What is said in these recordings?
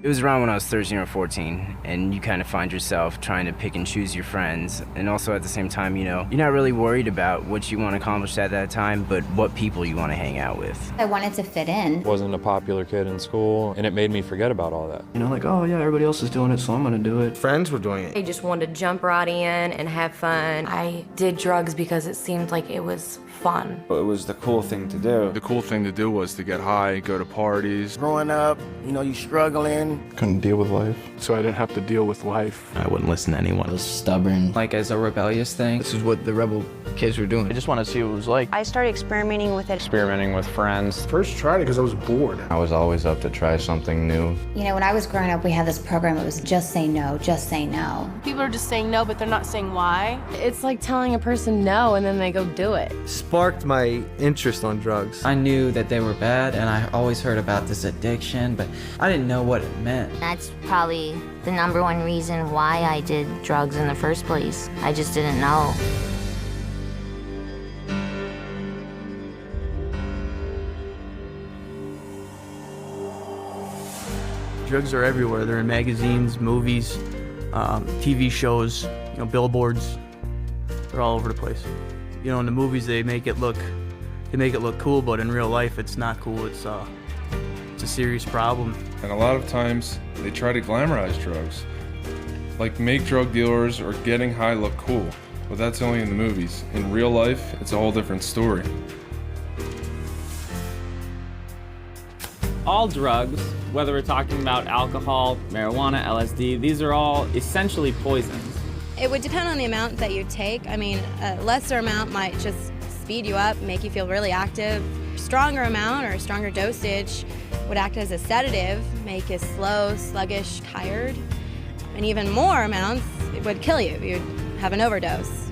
It was around when I was 13 or 14, and you kind of find yourself trying to pick and choose your friends, and also at the same time, you're not really worried about what you want to accomplish at that time, but what people you want to hang out with. I wanted to fit in. Wasn't a popular kid in school, and it made me forget about all that. Like, oh yeah, everybody else is doing it, so I'm gonna do it. Friends were doing it. I just wanted to jump right in and have fun. I did drugs because it seemed like it was fun. It was the cool thing to do. The cool thing to do was to get high, go to parties. Growing up, you struggling. Couldn't deal with life. So I didn't have to deal with life. I wouldn't listen to anyone. I was stubborn. Like as a rebellious thing. This is what the rebel kids were doing. I just wanted to see what it was like. I started experimenting with it. Experimenting with friends. First tried it because I was bored. I was always up to try something new. When I was growing up, we had this program. It was just say no, just say no. People are just saying no, but they're not saying why. It's like telling a person no and then they go do it. Sparked my interest on drugs. I knew that they were bad, and I always heard about this addiction, but I didn't know what it meant. That's probably the #1 reason why I did drugs in the first place. I just didn't know. Drugs are everywhere. They're in magazines, movies, TV shows, billboards. They're all over the place. In the movies they make it look cool, but in real life it's not cool. It's a serious problem. And a lot of times they try to glamorize drugs. Like make drug dealers or getting high look cool. But that's only in the movies. In real life, it's a whole different story. All drugs, whether we're talking about alcohol, marijuana, LSD, these are all essentially poisons. It would depend on the amount that you take. A lesser amount might just speed you up, make you feel really active. Stronger amount or a stronger dosage would act as a sedative, make you slow, sluggish, tired. And even more amounts, it would kill you. You'd have an overdose.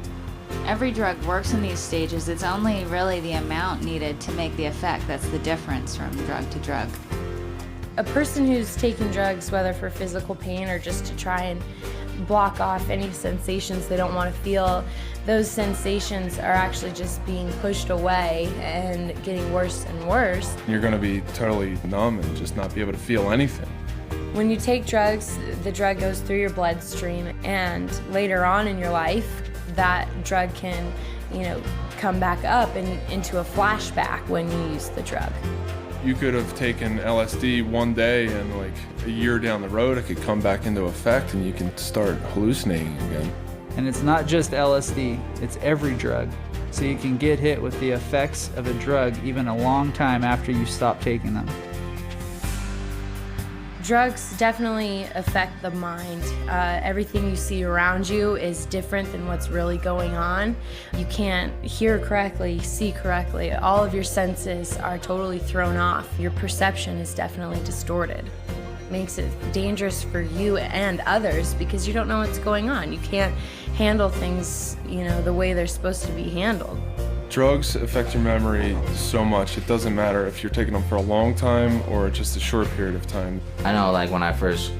Every drug works in these stages. It's only really the amount needed to make the effect that's the difference from drug to drug. A person who's taking drugs, whether for physical pain or just to try and block off any sensations they don't want to feel, those sensations are actually just being pushed away and getting worse and worse. You're going to be totally numb and just not be able to feel anything. When you take drugs, the drug goes through your bloodstream, and later on in your life, that drug can, come back up and into a flashback when you use the drug. You could have taken LSD one day and like a year down the road, it could come back into effect and you can start hallucinating again. And it's not just LSD, it's every drug. So you can get hit with the effects of a drug even a long time after you stop taking them. Drugs definitely affect the mind. Everything you see around you is different than what's really going on. You can't hear correctly, see correctly. All of your senses are totally thrown off. Your perception is definitely distorted. Makes it dangerous for you and others because you don't know what's going on. You can't handle things, the way they're supposed to be handled. Drugs affect your memory so much. It doesn't matter if you're taking them for a long time or just a short period of time. I know, when I first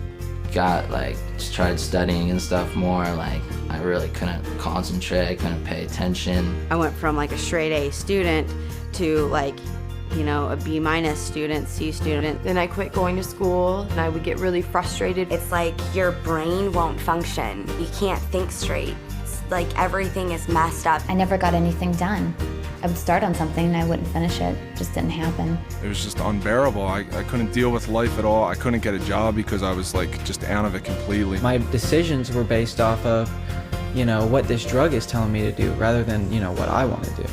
tried studying and stuff more, I really couldn't concentrate, I couldn't pay attention. I went from a straight A student to a B- student, C student. Then I quit going to school and I would get really frustrated. It's like your brain won't function. You can't think straight. Like everything is messed up. I never got anything done. I would start on something and I wouldn't finish it. It just didn't happen. It was just unbearable. I couldn't deal with life at all. I couldn't get a job because I was just out of it completely. My decisions were based off of, what this drug is telling me to do rather than, what I want to do.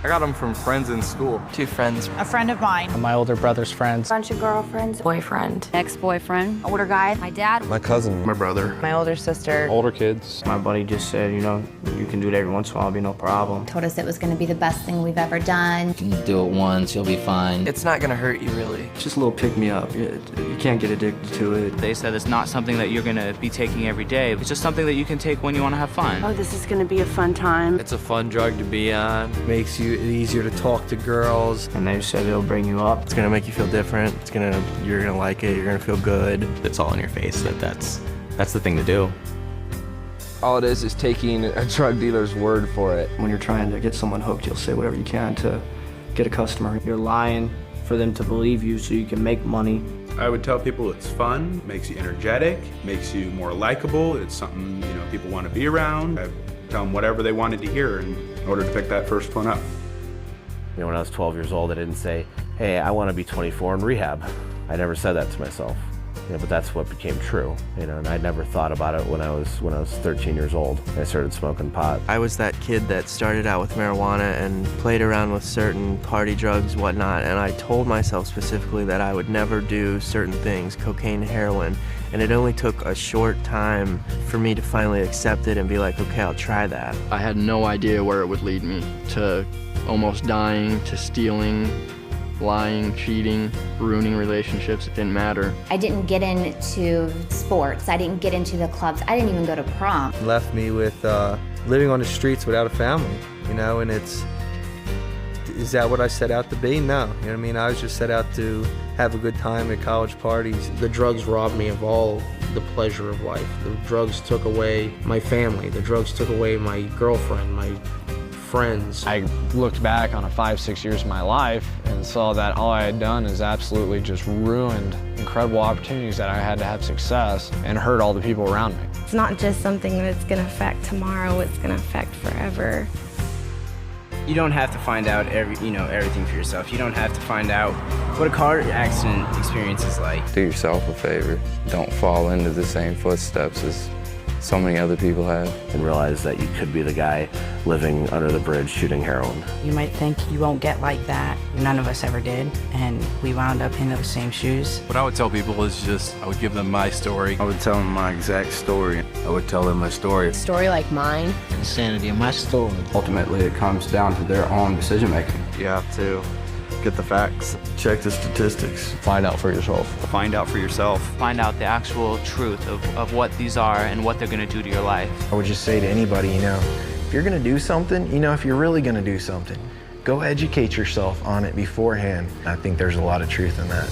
I got them from friends in school. 2 friends. A friend of mine. My older brother's friends. Bunch of girlfriends. Boyfriend. Ex-boyfriend. Older guy. My dad. My cousin. My brother. My older sister. Older kids. My buddy just said, you can do it every once in a while, it'll be no problem. Told us it was going to be the best thing we've ever done. You can do it once, you'll be fine. It's not gonna hurt you, really. It's just a little pick-me-up. You can't get addicted to it. They said it's not something that you're gonna be taking every day. It's just something that you can take when you want to have fun. Oh, this is going to be a fun time. It's a fun drug to be on. Makes you easier to talk to girls. And they said it'll bring you up. It's gonna make you feel different. You're gonna like it, you're gonna feel good. It's all in your face that's the thing to do. All it is taking a drug dealer's word for it. When you're trying to get someone hooked, you'll say whatever you can to get a customer. You're lying for them to believe you so you can make money. I would tell people it's fun, makes you energetic, makes you more likable. It's something, people want to be around. I tell them whatever they wanted to hear in order to pick that first one up. When I was 12 years old, I didn't say, hey, I want to be 24 in rehab. I never said that to myself. But that's what became true, and I never thought about it when I was 13 years old. I started smoking pot. I was that kid that started out with marijuana and played around with certain party drugs, whatnot, and I told myself specifically that I would never do certain things, cocaine, heroin, and it only took a short time for me to finally accept it and be like, okay, I'll try that. I had no idea where it would lead me, to almost dying, to stealing, lying, cheating, ruining relationships. It didn't matter. I didn't get into sports. I didn't get into the clubs. I didn't even go to prom. Left me with living on the streets without a family, and is that what I set out to be? No, you know what I mean? I was just set out to have a good time at college parties. The drugs robbed me of all the pleasure of life. The drugs took away my family. The drugs took away my girlfriend, my friends. I looked back on 5-6 years of my life and saw that all I had done is absolutely just ruined incredible opportunities that I had to have success and hurt all the people around me. It's not just something that's going to affect tomorrow, it's going to affect forever. You don't have to find out everything for yourself. You don't have to find out what a car accident experience is like. Do yourself a favor. Don't fall into the same footsteps as so many other people have. And realize that you could be the guy living under the bridge shooting heroin. You might think you won't get like that. None of us ever did, and we wound up in those same shoes. What I would tell people is just, I would give them my story. I would tell them my exact story. I would tell them my story. A story like mine. Insanity of my story. Ultimately, it comes down to their own decision making. You have to get the facts. Check the statistics. Find out for yourself. Find out for yourself. Find out the actual truth of what these are and what they're going to do to your life. I would just say to anybody, if you're going to do something, if you're really going to do something, go educate yourself on it beforehand. I think there's a lot of truth in that.